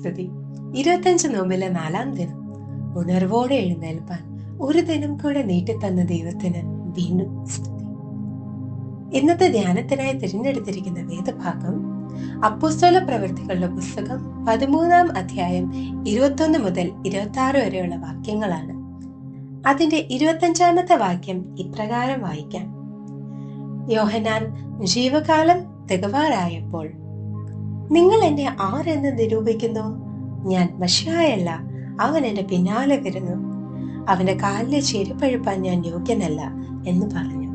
സ്തുതി. 25 നോമ്പിലെ 4-ാം ദിനം. ഉണർവോടെ എഴുന്നേൽപ്പാൻ ഒരു ദിനം കൂടെ നീട്ടിത്തന്ന ദൈവത്തിന് വീണ്ടും സ്തുതി. ഇന്നത്തെ ധ്യാനത്തിനായി തിരഞ്ഞെടുത്തിരിക്കുന്ന വേദഭാഗം അപ്പോസ്തല പ്രവൃത്തികളുടെ പുസ്തകം 13-ാം അധ്യായം 21 മുതൽ 26 വരെയുള്ള വാക്യങ്ങളാണ്. അതിന്റെ 25-ാമത്തെ വാക്യം ഇപ്രകാരം വായിക്കാം. യോഹന്നാൻ ജീവകാലം തികവാറായപ്പോൾ, നിങ്ങൾ എന്നെ ആരെന്ന് നിരൂപിക്കുന്നു? ഞാൻ മശിഹായല്ല, അവൻ എന്റെ പിന്നാലെ വരുന്നു. അവന്റെ കാലിലെ ചെരുപ്പഴുപ്പാൻ ഞാൻ യോഗ്യനല്ല എന്ന് പറഞ്ഞു.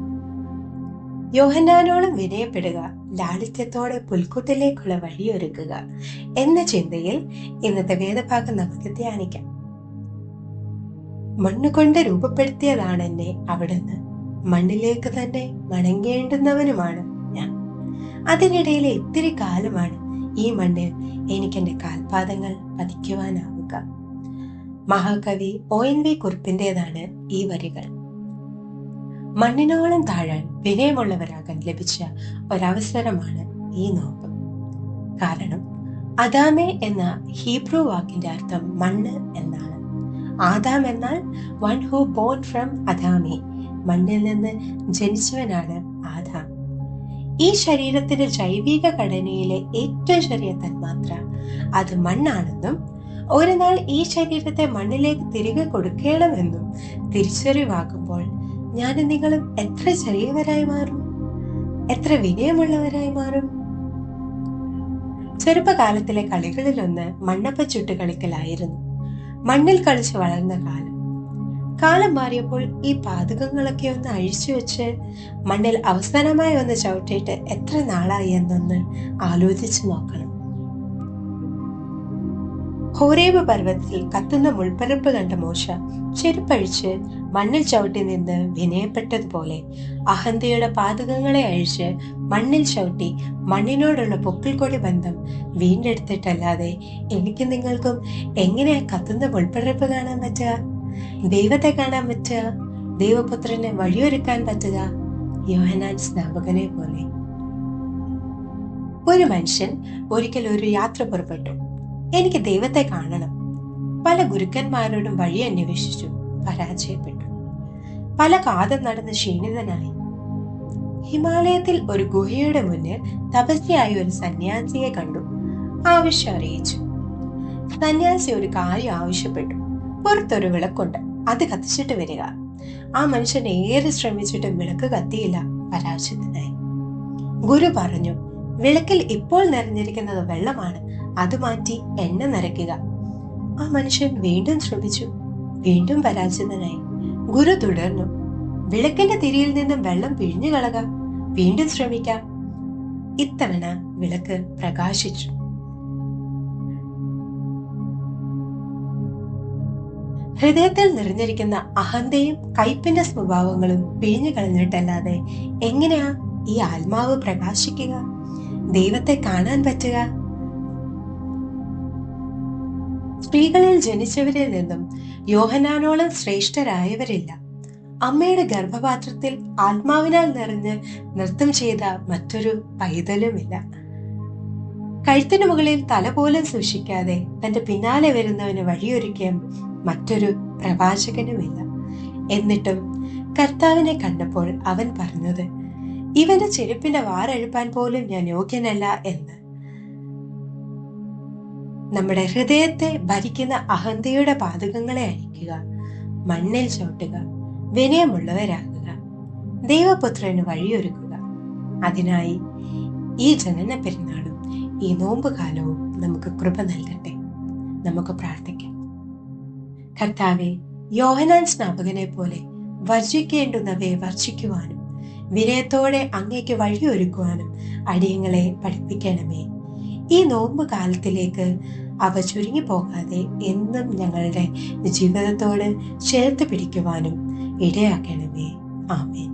യോഹന്നാനോളം വിനയപ്പെടുക, ലാളിത്യത്തോടെ പുൽക്കൂട്ടിലേക്കുള്ള വഴിയൊരുക്കുക എന്ന ചിന്തയിൽ ഇന്നത്തെ വേദഭാഗം നമുക്ക് ധ്യാനിക്കാം. മണ്ണുകൊണ്ട് രൂപപ്പെടുത്തിയതാണ് എന്നെ അവിടുന്ന്, മണ്ണിലേക്ക് തന്നെ മടങ്ങേണ്ടുന്നവനുമാണ് ഞാൻ. അതിനിടയിലെ ഇത്തിരി കാലമാണ് ഈ മണ്ണിൽ എനിക്കെന്റെ കാൽപാദങ്ങൾ പതിക്കുവാനാവുക. മഹാകവി ONV കുറുപ്പിന്റേതാണ് ഈ വരികൾ. മണ്ണിനോളം താഴാൻ വിനയമുള്ളവരാകാൻ ലഭിച്ച ഒരവസരമാണ് ഈ നോമ്പ്. കാരണം അദാമേ എന്ന ഹീബ്രു വാക്കിന്റെ അർത്ഥം മണ്ണ് എന്നാണ്. ആദാം എന്നാൽ വൺ ഹു ബോൺ ഫ്രം അദാമേ, മണ്ണിൽ നിന്ന് ജനിച്ചവനാണ് ആദാം. ഈ ശരീരത്തിന്റെ ജൈവിക ഘടനയിലെ ഏറ്റവും ചെറിയ തന്മാത്ര അത് മണ്ണാണെന്നും ഒരു നാൾ ഈ ശരീരത്തെ മണ്ണിലേക്ക് തിരികെ കൊടുക്കണമെന്നും തിരിച്ചറിവാകുമ്പോൾ ഞാനും നിങ്ങളും എത്ര ചെറിയവരായി മാറും, എത്ര വിനയമുള്ളവരായി മാറും. ചെറുപ്പകാലത്തിലെ കളികളിലൊന്ന് മണ്ണപ്പ ചുട്ട് കളിക്കലായിരുന്നു. മണ്ണിൽ കളിച്ച് വളർന്ന കാലം മാറിയപ്പോൾ ഈ പാതകങ്ങളൊക്കെ ഒന്ന് അഴിച്ചു വെച്ച് മണ്ണിൽ അവസാനമായി ഒന്ന് ചവിട്ടിയിട്ട് എത്ര നാളായി എന്നൊന്ന് ആലോചിച്ചു നോക്കണം. ഹോരേബ് പർവ്വതത്തിൽ കത്തുന്ന മുൾപ്പരപ്പ് കണ്ട മോശ ചെരുപ്പഴിച്ച് മണ്ണിൽ ചവിട്ടി നിന്ന് വിനയപ്പെട്ടതുപോലെ അഹന്തയുടെ പാതകങ്ങളെ അഴിച്ച് മണ്ണിൽ ചവിട്ടി മണ്ണിനോടുള്ള പൊക്കിൾക്കൊടി ബന്ധം വീണ്ടെടുത്തിട്ടല്ലാതെ എനിക്ക് നിങ്ങൾക്കും എങ്ങനെയാ കത്തുന്ന മുൾപ്പരപ്പ് കാണാൻ പറ്റുക, ദൈവത്തെ കാണാൻ പറ്റുക, ദൈവപുത്രനെ വഴിയൊരുക്കാൻ പറ്റുക? യോഹന്നാൻ സ്നാപകനെ പോലെ. ഒരു മനുഷ്യൻ ഒരിക്കൽ ഒരു യാത്ര പുറപ്പെട്ടു. എനിക്ക് ദൈവത്തെ കാണണം. പല ഗുരുക്കന്മാരോടും വഴി അന്വേഷിച്ചു, പരാജയപ്പെട്ടു. പല കാതം നടന്ന് ക്ഷീണിതനായി. ഹിമാലയത്തിൽ ഒരു ഗുഹയുടെ മുന്നിൽ തപസ്യയായി ഒരു സന്യാസിയെ കണ്ടു. ആവശ്യം അറിയിച്ചു. സന്യാസി ഒരു കാര്യം ആവശ്യപ്പെട്ടു. പുറത്തൊരു വിളക്കുണ്ട്, അത് കത്തിച്ചിട്ട് വരിക. ആ മനുഷ്യൻ ഏറെ ശ്രമിച്ചിട്ടും വിളക്ക് കത്തിയില്ല, പരാജയത്തിനായി. ഗുരു പറഞ്ഞു, വിളക്കിൽ ഇപ്പോൾ നിറഞ്ഞിരിക്കുന്നത് വെള്ളമാണ്, അത് മാറ്റി എണ്ണ നിറയ്ക്കുക. ആ മനുഷ്യൻ വീണ്ടും ശ്രമിച്ചു, വീണ്ടും പരാജിതനായി. ഗുരു തുടർന്നു, വിളക്കിന്റെ തിരിയിൽ നിന്നും വെള്ളം പിഴിഞ്ഞു കളക, വീണ്ടും ശ്രമിക്കാം. ഇത്തവണ വിളക്ക് പ്രകാശിച്ചു. ഹൃദയത്തിൽ നിറഞ്ഞിരിക്കുന്ന അഹന്തയും കയ്പിന്റെ സ്വഭാവങ്ങളും പിഴിഞ്ഞു കളഞ്ഞിട്ടല്ലാതെ എങ്ങനെയാ ഈ ആത്മാവ് പ്രകാശിക്കുക, ദൈവത്തെ കാണാൻ പറ്റുക? സ്ത്രീകളിൽ ജനിച്ചവരിൽ നിന്നും യോഹന്നാനോളം ശ്രേഷ്ഠരായവരില്ല. അമ്മയുടെ ഗർഭപാത്രത്തിൽ ആത്മാവിനാൽ നിറഞ്ഞ് നൃത്തം ചെയ്ത മറ്റൊരു പൈതലുമില്ല. കഴുത്തിനു മുകളിൽ തല പോലും സൂക്ഷിക്കാതെ തന്റെ പിന്നാലെ വരുന്നവന് വഴിയൊരുക്കിയ മറ്റൊരു പ്രവാചകനുമില്ല. എന്നിട്ടും കർത്താവിനെ കണ്ടപ്പോൾ അവൻ പറഞ്ഞത്, ഇവന്റെ ചെരുപ്പിന്റെ വാറഴുപ്പാൻ പോലും ഞാൻ യോഗ്യനല്ല എന്ന്. നമ്മുടെ ഹൃദയത്തെ ഭരിക്കുന്ന അഹന്തയുടെ പാതകങ്ങളെ അഴിക്കുക, മണ്ണിൽ ചവിട്ടുക, വിനയമുള്ളവരാകുക, ദൈവപുത്രന് വഴിയൊരുക്കുക. അതിനായി ഈ ജനന പെരുന്നാളും ഈ നോമ്പുകാലവും നമുക്ക് കൃപ നൽകട്ടെ. നമുക്ക് പ്രാർത്ഥിക്കാം. കർത്താവെ, യോഹന്നാൻ സ്നാപകനെ പോലെ വർജിക്കേണ്ടുന്നവയെ വർജിക്കുവാനും വിനയത്തോടെ അങ്ങേക്ക് വഴിയൊരുക്കുവാനും അടിയങ്ങളെ പഠിപ്പിക്കണമേ. ഈ നോമ്പ് കാലത്തിലേക്ക് അവ ചുരുങ്ങി പോകാതെ എന്നും ഞങ്ങളുടെ ജീവിതത്തോട് ചേർത്ത് പിടിക്കുവാനും ഇടയാക്കണമേ. ആമേൻ.